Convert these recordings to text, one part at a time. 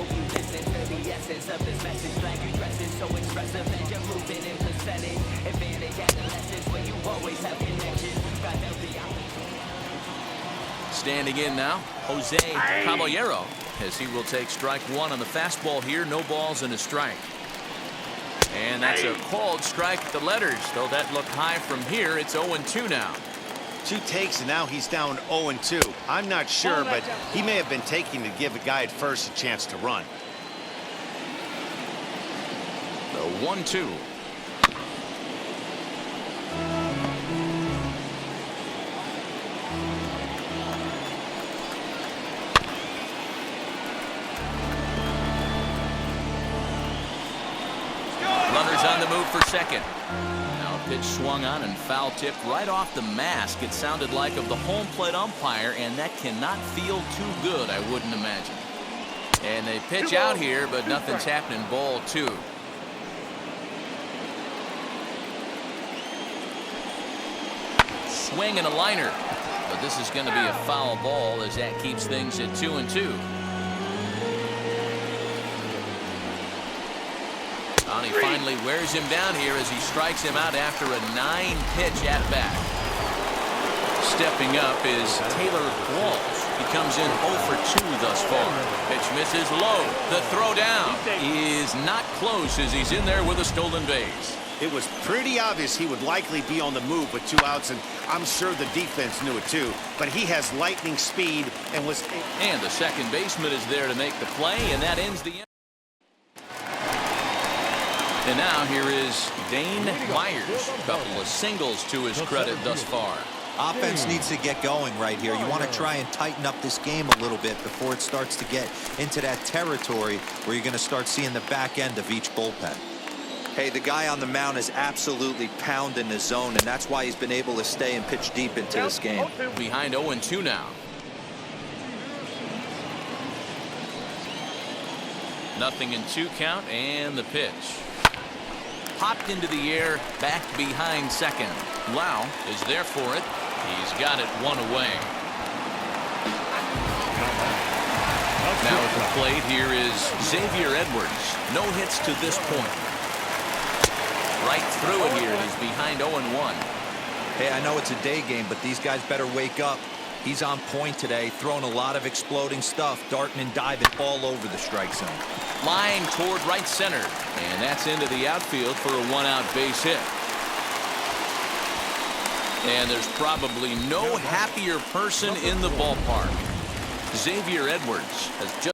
hope you listen to the essence of this message. Like you dressing so expressive and you're moving in percentage. Advantage adolescence when you always have connections. Got healthy Standing in now, Jose Caballero, as he will take strike one on the fastball here. No balls and a strike. And that's a called strike at the letters, though that looked high from here. It's 0-2 now. 2 takes, and now he's down 0-2. I'm not sure, but he may have been taking to give the guy at first a chance to run. The 1-2. Runners on the move for second. Now a pitch swung on and foul tipped right off the mask, it sounded like, of the home plate umpire, and that cannot feel too good, I wouldn't imagine. And they pitch out here, but nothing's happening. Ball 2. Swing and a liner, but this is going to be a foul ball as that keeps things at 2-2. He finally wears him down here as he strikes him out after a 9-pitch at bat. Stepping up is Taylor Walsh. He comes in 0 for 2 thus far. Pitch misses low. The throw down is not close as he's in there with a stolen base. It was pretty obvious he would likely be on the move with 2 outs, and I'm sure the defense knew it too. But he has lightning speed and was. And the second baseman is there to make the play, and that ends the inning. And now here is Dane Myers. A couple of singles to his credit thus far. Offense needs to get going right here. You want to try and tighten up this game a little bit before it starts to get into that territory where you're going to start seeing the back end of each bullpen. Hey, the guy on the mound is absolutely pounding the zone, and that's why he's been able to stay and pitch deep into this game. Behind 0-2 now. Nothing in 2 count, and the pitch. Popped into the air, back behind second. Lau is there for it. He's got it 1 away. Now at the plate here is Xavier Edwards. No hits to this point. Right through it here. He's behind 0-1. Hey, I know it's a day game, but these guys better wake up. He's on point today, throwing a lot of exploding stuff, darting and diving all over the strike zone. Line toward right center, and that's into the outfield for a 1-out base hit. And there's probably no happier person in the ballpark. Xavier Edwards has just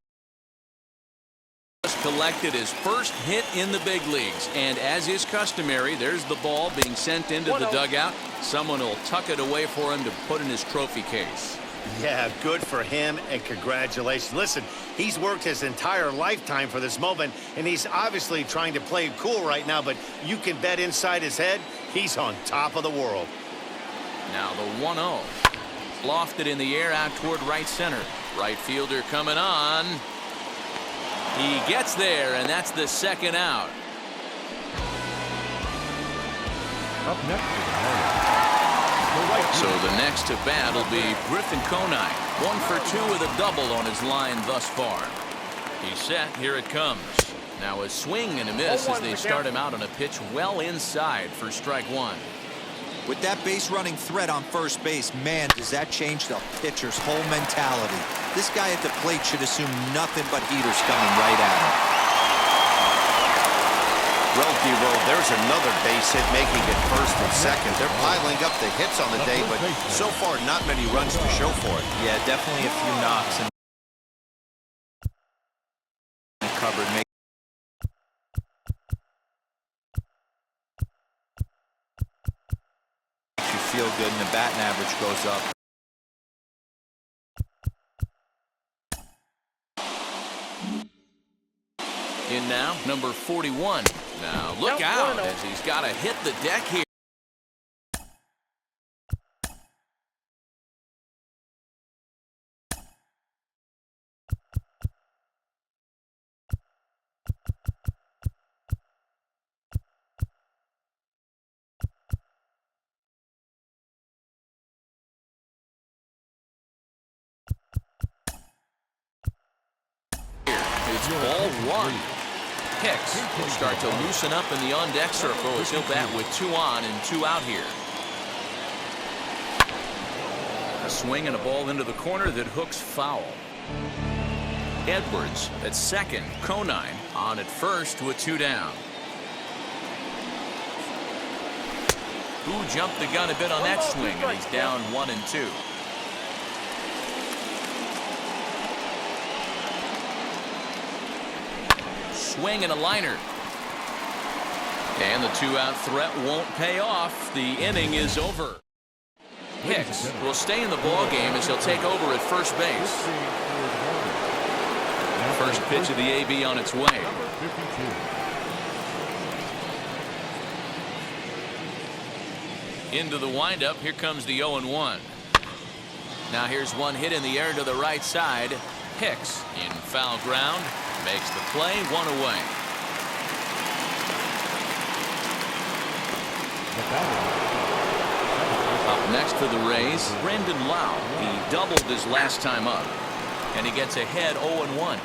collected his first hit in the big leagues, and as is customary, there's the ball being sent into the dugout. Someone will tuck it away for him to put in his trophy case. Yeah, good for him, and congratulations. Listen, he's worked his entire lifetime for this moment, and he's obviously trying to play cool right now, but you can bet inside his head, he's on top of the world. Now the 1-0. Lofted in the air out toward right center. Right fielder coming on. He gets there, and that's the second out. Up next So the next to bat will be Griffin Conine. 1 for 2 with a double on his line thus far. He's set. Here it comes. Now a swing and a miss as they start him out on a pitch well inside for strike 1. With that base running threat on first base, man, does that change the pitcher's whole mentality. This guy at the plate should assume nothing but heaters coming right at him. Well, D-Roll, there's another base hit making it first and second. They're piling up the hits on the day, but so far not many runs to show for it. Yeah, definitely a few knocks. And covered. Makes you feel good, and the batting average goes up. In now, number 41. Now look out as he's got to hit the deck here. It's ball one. Hicks will start to loosen up in the on-deck circle as he'll bat with 2 on and 2 out here. A swing and a ball into the corner that hooks foul. Edwards at second. Conine on at first with 2 down. Who jumped the gun a bit on that swing, and he's down 1 and 2. Swing and a liner. And the 2-out threat won't pay off. The inning is over. Hicks will stay in the ball game as he'll take over at first base. First pitch of the AB on its way. Into the windup. Here comes the 0-1. Now here's one hit in the air to the right side. Hicks in foul ground makes the play, 1 away. Up next for the Rays, Brendan Lau. He doubled his last time up, and he gets ahead 0-1.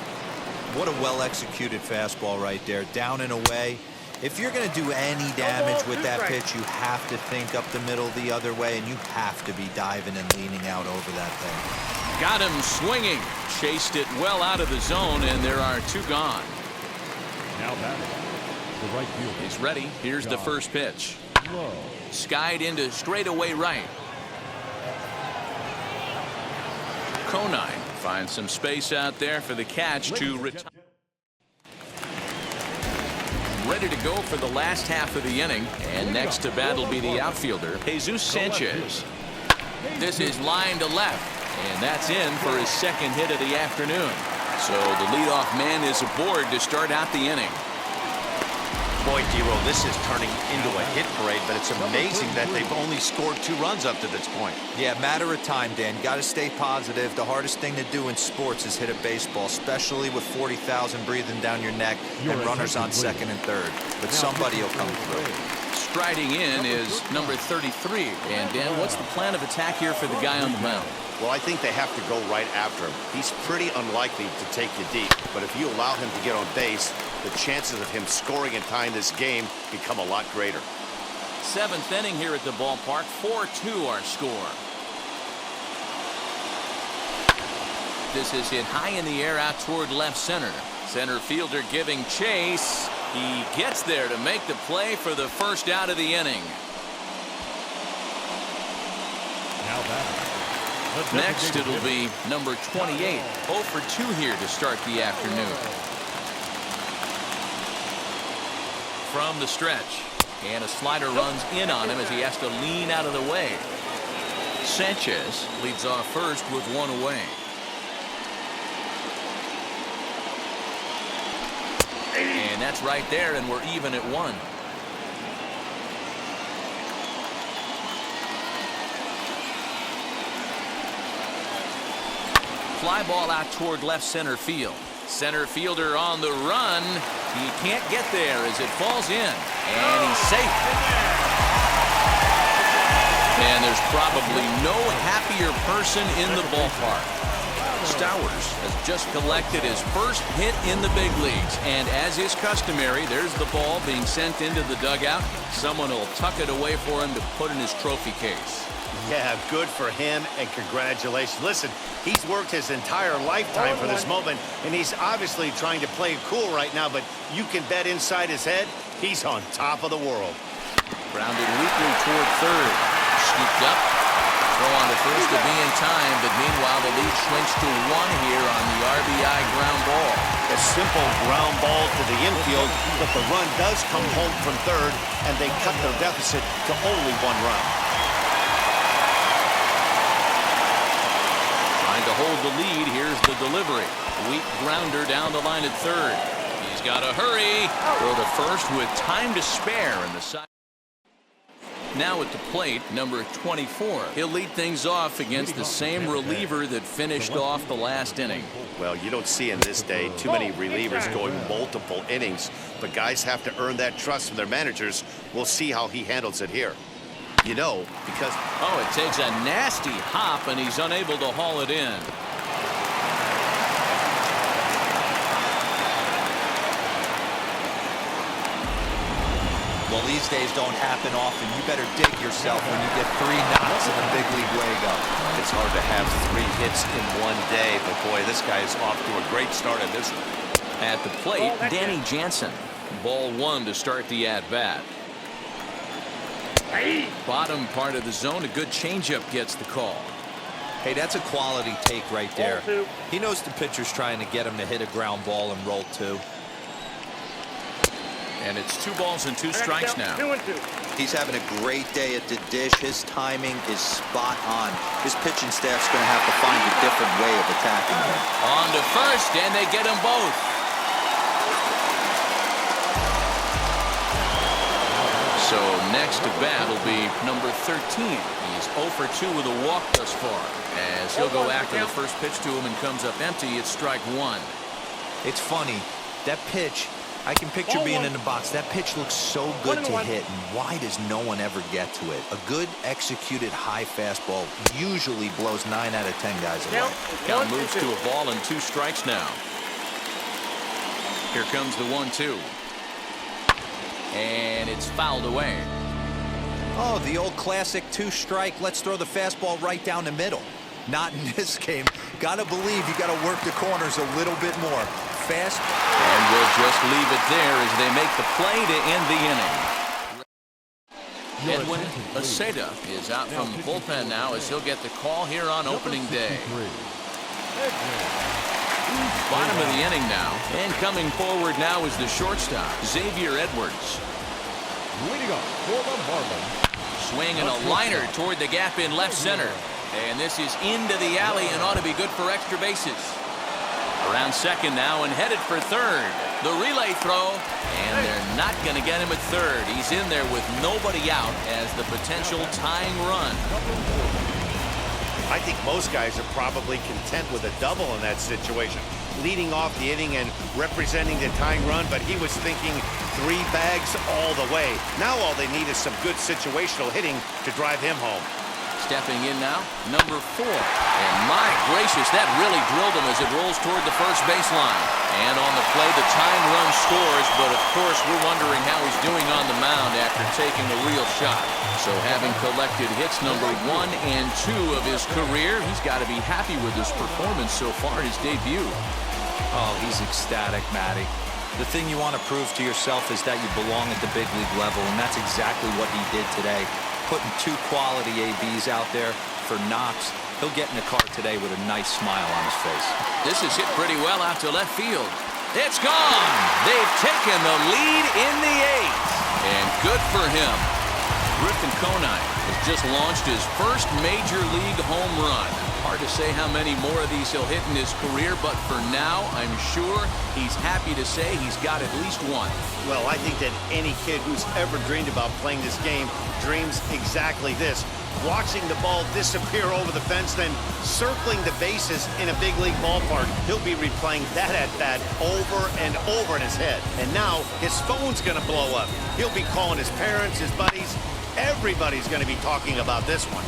What a well-executed fastball right there, down and away. If you're going to do any damage with that pitch, you have to think up the middle the other way, and you have to be diving and leaning out over that thing. Got him swinging. Chased it well out of the zone, and there are 2 gone. Now batting, the right fielder. He's ready. Here's the first pitch. Skied into straightaway right. Conine finds some space out there for the catch to retire. Ready to go for the last half of the inning, and next to bat will be the outfielder, Jesus Sanchez. This is line to left, and that's in for his second hit of the afternoon. So the leadoff man is aboard to start out the inning. Boy, D-Roll, this is turning into a hit parade, but it's amazing that they've only scored 2 runs up to this point. Yeah, matter of time, Dan. Got to stay positive. The hardest thing to do in sports is hit a baseball, especially with 40,000 breathing down your neck and runners on second and third. But somebody will come through. Striding in is number 33. And Dan, what's the plan of attack here for the guy on the mound? Well, I think they have to go right after him. He's pretty unlikely to take you deep, but if you allow him to get on base, the chances of him scoring and tying this game become a lot greater. 7th inning here at the ballpark. 4-2 our score. This is hit high in the air out toward left center. Center fielder giving chase. He gets there to make the play for the first out of the inning. Now batting. Next it'll be number 28. 0 for 2 here to start the afternoon. From the stretch, and a slider runs in on him as he has to lean out of the way. Sanchez leads off first with 1 away. And that's right there, and we're even at 1. Fly ball out toward left center field. Center fielder on the run. He can't get there as it falls in, and he's safe. And there's probably no happier person in the ballpark. Stowers has just collected his first hit in the big leagues, and as is customary, there's the ball being sent into the dugout. Someone will tuck it away for him to put in his trophy case. Yeah, good for him, and congratulations. Listen, he's worked his entire lifetime for this moment, and he's obviously trying to play cool right now, but you can bet inside his head, he's on top of the world. Grounded weakly toward third. Scooped up. Throw on to first to be in time, but meanwhile the lead shrinks to 1 here on the RBI ground ball. A simple ground ball to the infield, but the run does come home from third, and they cut their deficit to only 1 run. Trying to hold the lead. Here's the delivery. Weak grounder down the line at third. He's got to hurry. Throw to first with time to spare in the side. Now at the plate, number 24. He'll lead things off against the same reliever that finished off the last inning. Well, you don't see in this day too many relievers going multiple innings, but guys have to earn that trust from their managers. We'll see how he handles it here. You know, because... Oh, it takes a nasty hop, and he's unable to haul it in. Well, these days don't happen often. You better dig yourself when you get 3 knocks in the big league Wago. It's hard to have 3 hits in one day, but boy, this guy is off to a great start in this one. At the plate, Danny Jansen. Ball 1 to start the at-bat. Bottom part of the zone, a good changeup gets the call. Hey, that's a quality take right there. He knows the pitcher's trying to get him to hit a ground ball and roll 2. And it's 2 balls and 2 strikes now. He's having a great day at the dish. His timing is spot on. His pitching staff's going to have to find a different way of attacking him. On to first, and they get them both. So next to bat will be number 13. He's 0 for 2 with a walk thus far. As he'll go after the first pitch to him and comes up empty, it's strike 1. It's funny. That pitch, I can picture being in the box. That pitch looks so good to hit, and why does no one ever get to it? A good executed high fastball usually blows 9 out of 10 guys away. Count moves to a ball and 2 strikes now. Here comes the 1-2. And it's fouled away. Oh, the old classic 2-strike. Let's throw the fastball right down the middle. Not in this game. Gotta believe you gotta work the corners a little bit more. Fast. And we'll just leave it there as they make the play to end the inning. Edwin Aceda is out from the bullpen now as he'll get the call here on opening day. Bottom of the inning now. And coming forward now is the shortstop, Xavier Edwards. Leading up for the Marlins. Swing and a liner toward the gap in left center. And this is into the alley and ought to be good for extra bases. Around second now and headed for third. The relay throw, and they're not going to get him at third. He's in there with nobody out as the potential tying run. I think most guys are probably content with a double in that situation. Leading off the inning and representing the tying run, but he was thinking 3 bags all the way. Now all they need is some good situational hitting to drive him home. Stepping in now, number 4. And my gracious, that really drilled him as it rolls toward the first baseline. And on the play, the tying run scores, but of course we're wondering how he's doing on the mound after taking a real shot. So having collected hits number 1 and 2 of his career, he's got to be happy with his performance so far, his debut. Oh, he's ecstatic, Matty. The thing you want to prove to yourself is that you belong at the big league level, and that's exactly what he did today. Putting 2 quality ABs out there for knocks. He'll get in the car today with a nice smile on his face. This is hit pretty well out to left field. It's gone! They've taken the lead in the 8th. And good for him. Griffin Conine has just launched his first major league home run. Hard to say how many more of these he'll hit in his career, but for now, I'm sure he's happy to say he's got at least 1. Well, I think that any kid who's ever dreamed about playing this game dreams exactly this. Watching the ball disappear over the fence, then circling the bases in a big league ballpark. He'll be replaying that at-bat over and over in his head. And now his phone's going to blow up. He'll be calling his parents, his buddies. Everybody's going to be talking about this one.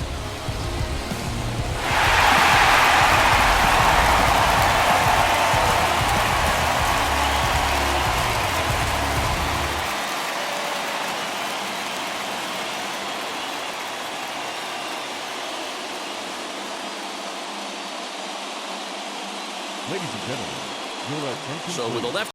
Ladies and gentlemen, your attention. So with a left